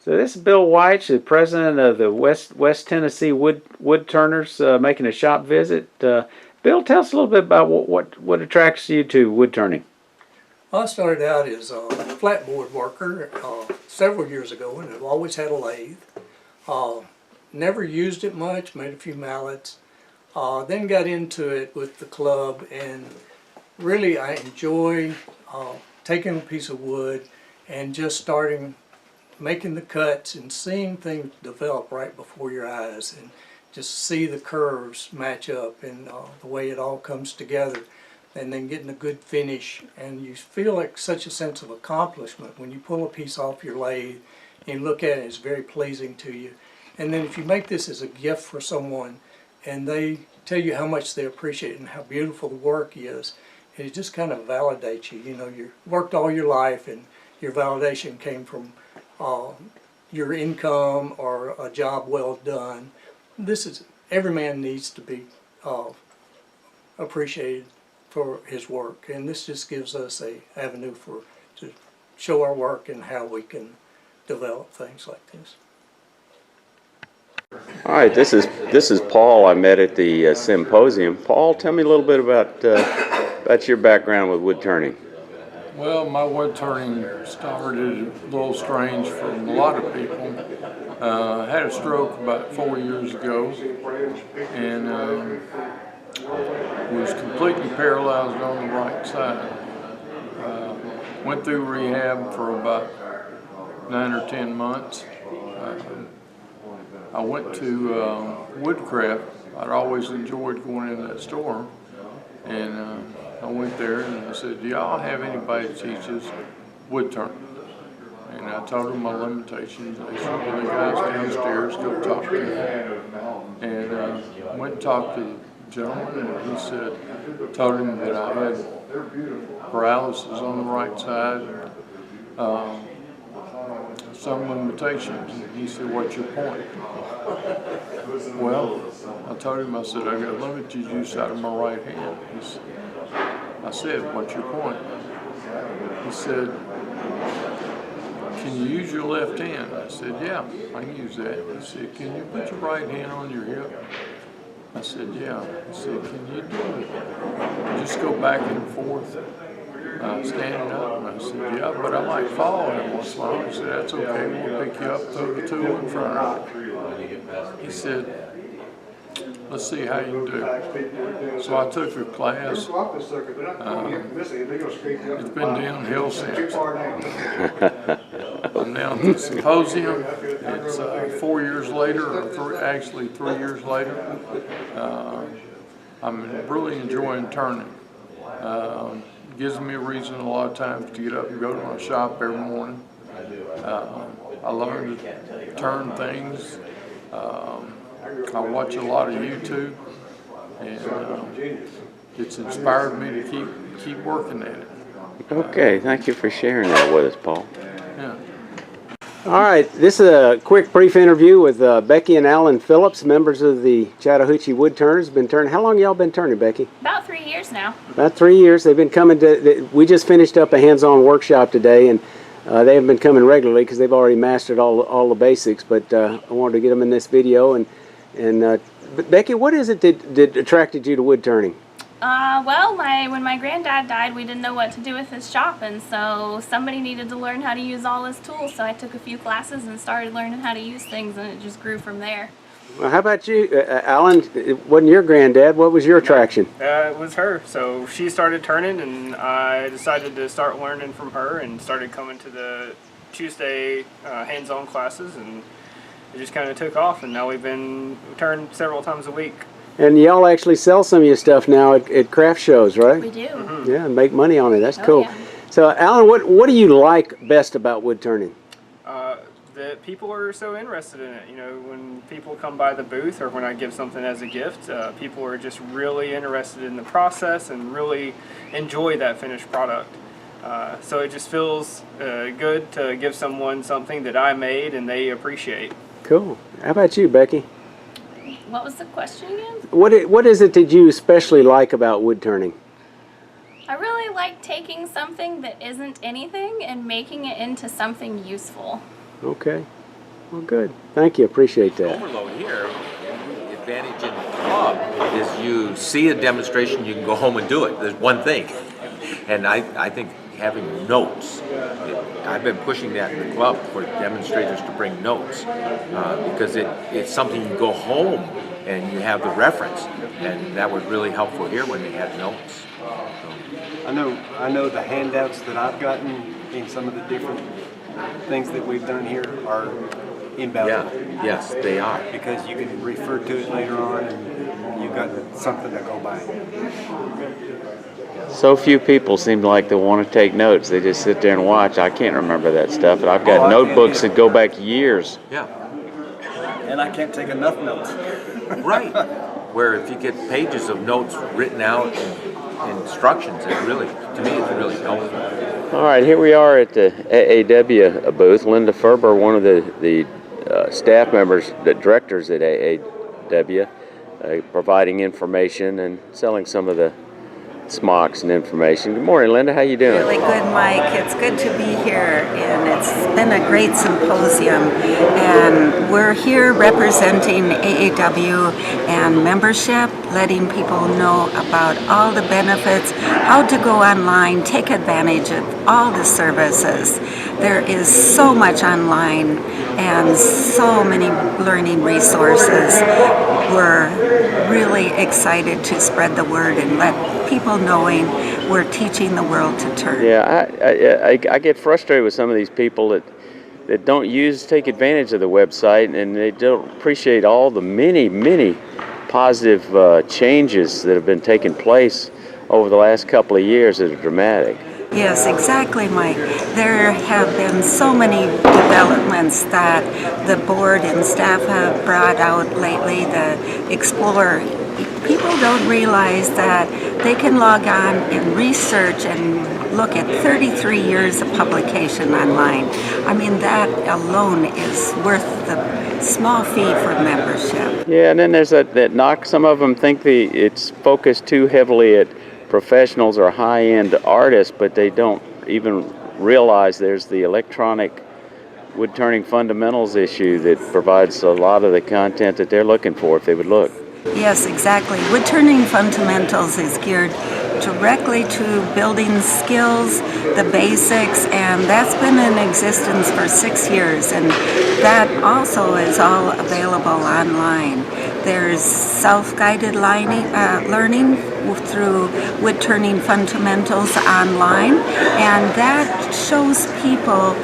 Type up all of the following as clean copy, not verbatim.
So this is Bill White, the president of the West Tennessee Woodturners, making a shop visit. Bill, tell us a little bit about what attracts you to woodturning. I started out as a flatboard worker several years ago, and I've always had a lathe. Never used it much, made a few mallets. Then got into it with the club, and really I enjoy taking a piece of wood and just starting making the cuts and seeing things develop right before your eyes, and just see the curves match up and the way it all comes together, and then getting a good finish. And you feel like such a sense of accomplishment when you pull a piece off your lathe and you look at it. It's very pleasing to you. And then if you make this as a gift for someone and they tell you how much they appreciate it and how beautiful the work is, it just kind of validates you. You know, you worked all your life and your validation came from your income or a job well done. Every man needs to be appreciated for his work, and this just gives us a avenue to show our work and how we can develop things like this. All right, this is Paul. I met at the symposium. Paul, tell me a little bit about your background with wood turning. Well, my wood turning started a little strange for a lot of people. I had a stroke about 4 years ago, and was completely paralyzed on the right side. Went through rehab for about 9 or 10 months. I went to Woodcraft. I'd always enjoyed going in that store, and I went there and I said, do y'all have anybody that teaches wood turning? And I told them my limitations. They said, well, the guys downstairs, go talk to them. And I went and talked to the gentleman, and he said, told him that I had paralysis on the right side, some limitations. And he said, what's your point? Well, I told him, I said, I got limited use out of my right hand. I said, what's your point? He said, can you use your left hand? I said, yeah, I can use that. He said, can you put your right hand on your hip? I said, yeah. He said, can you do it? Just go back and forth, standing up. And I said, yeah, but I might fall every once in a while. He said, that's okay, we'll pick you up, throw the tool in front of you. He said, let's see how you do. So I took a class. It's been downhill since. I'm now at the symposium. It's 4 years later, or actually 3 years later. I'm really enjoying turning. Gives me a reason a lot of times to get up and go to my shop every morning. I learned to turn things. I watch a lot of YouTube, and it's inspired me to keep working at it. Okay, thank you for sharing that with us, Paul. Yeah. All right, this is a quick brief interview with Becky and Alan Phillips, members of the Chattahoochee Woodturners. Been turning. How long y'all been turning, Becky? About 3 years now. About 3 years. They've been coming to. We just finished up a hands-on workshop today, and they haven't been coming regularly because they've already mastered all the basics. But I wanted to get them in this video. But Becky, what is it that attracted you to wood turning? Well, when my granddad died, we didn't know what to do with his shop, and so somebody needed to learn how to use all his tools, so I took a few classes and started learning how to use things, and it just grew from there. Well, how about you, Alan? It wasn't your granddad. What was your attraction? It was her. So she started turning, and I decided to start learning from her and started coming to the Tuesday hands-on classes, and it just kind of took off, and now we turn several times a week. And y'all actually sell some of your stuff now at craft shows, right? We do. Mm-hmm. Yeah, and make money on it. That's cool. Yeah. So, Alan, what do you like best about wood turning? That people are so interested in it. You know, when people come by the booth or when I give something as a gift, people are just really interested in the process and really enjoy that finished product. So it just feels good to give someone something that I made and they appreciate. Cool. How about you, Becky? What was the question again? What is it that you especially like about wood turning? I really like taking something that isn't anything and making it into something useful. Okay. Well, good. Thank you. Appreciate that. Overload here, the advantage in the club is you see a demonstration, you can go home and do it. There's one thing. And I think having notes, I've been pushing that in the club for demonstrators to bring notes because it's something you go home and you have the reference. And that was really helpful here when they had notes. I know the handouts that I've gotten in some of the different things that we've done here are invaluable. Yeah, yes, they are. Because you can refer to it later on and you've got something to go by. So few people seem like they want to take notes. They just sit there and watch. I can't remember that stuff. And I've got notebooks that go back years. Yeah. And I can't take enough notes. Right. Where if you get pages of notes written out and instructions, it really, to me, it's really helpful. All right, here we are at the AAW booth. Linda Ferber, one of the staff members, the directors at AAW, providing information and selling some of the smocks and information. Good morning, Linda. How you doing? Really good, Mike. It's good to be here, and it's been a great symposium. And we're here representing AAW and membership, letting people know about all the benefits, how to go online, take advantage of all the services. There is so much online and so many learning resources. We're really excited to spread the word and let people knowing we're teaching the world to turn. Yeah, I get frustrated with some of these people that don't take advantage of the website, and they don't appreciate all the many positive changes that have been taking place over the last couple of years that are dramatic. Yes, exactly, Mike. There have been so many developments that the board and staff have brought out lately. The Explorer, people don't realize that they can log on and research and look at 33 years of publication online. I mean, that alone is worth the small fee for membership. Yeah, and then there's that knock. Some of them think it's focused too heavily at professionals or high-end artists, but they don't even realize there's the electronic wood turning fundamentals issue that provides a lot of the content that they're looking for if they would look. Yes, exactly. Wood turning fundamentals is geared directly to building skills, the basics, and that's been in existence for 6 years, and that also is all available online. There's self-guided learning through wood turning fundamentals online, and that shows people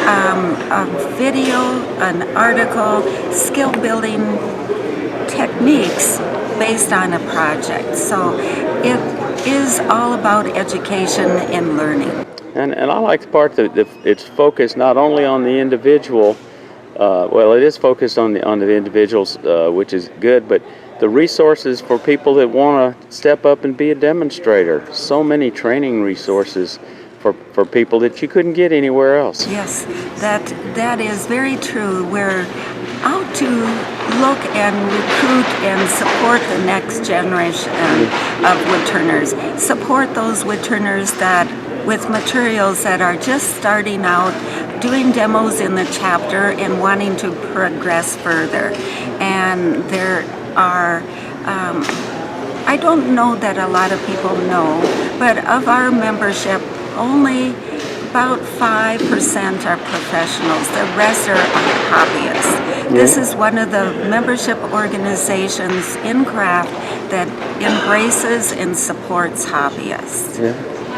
a video, an article, skill building techniques based on a project. So it is all about education and learning. And I like the part that it's focused not only on the individual, well, it is focused on the individuals, which is good, but the resources for people that want to step up and be a demonstrator. So many training resources for people that you couldn't get anywhere else. Yes, that is very true. We're out to look and recruit and support the next generation of woodturners. Support those woodturners that with materials that are just starting out, doing demos in the chapter and wanting to progress further. And there are, I don't know that a lot of people know, but of our membership, only about 5% are professionals. The rest are hobbyists. This is one of the membership organizations in craft that embraces and supports hobbyists. Yeah.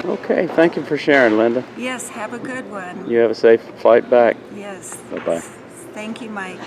Okay, thank you for sharing, Linda. Yes, have a good one. You have a safe flight back. Yes. Bye-bye. Thank you, Mike.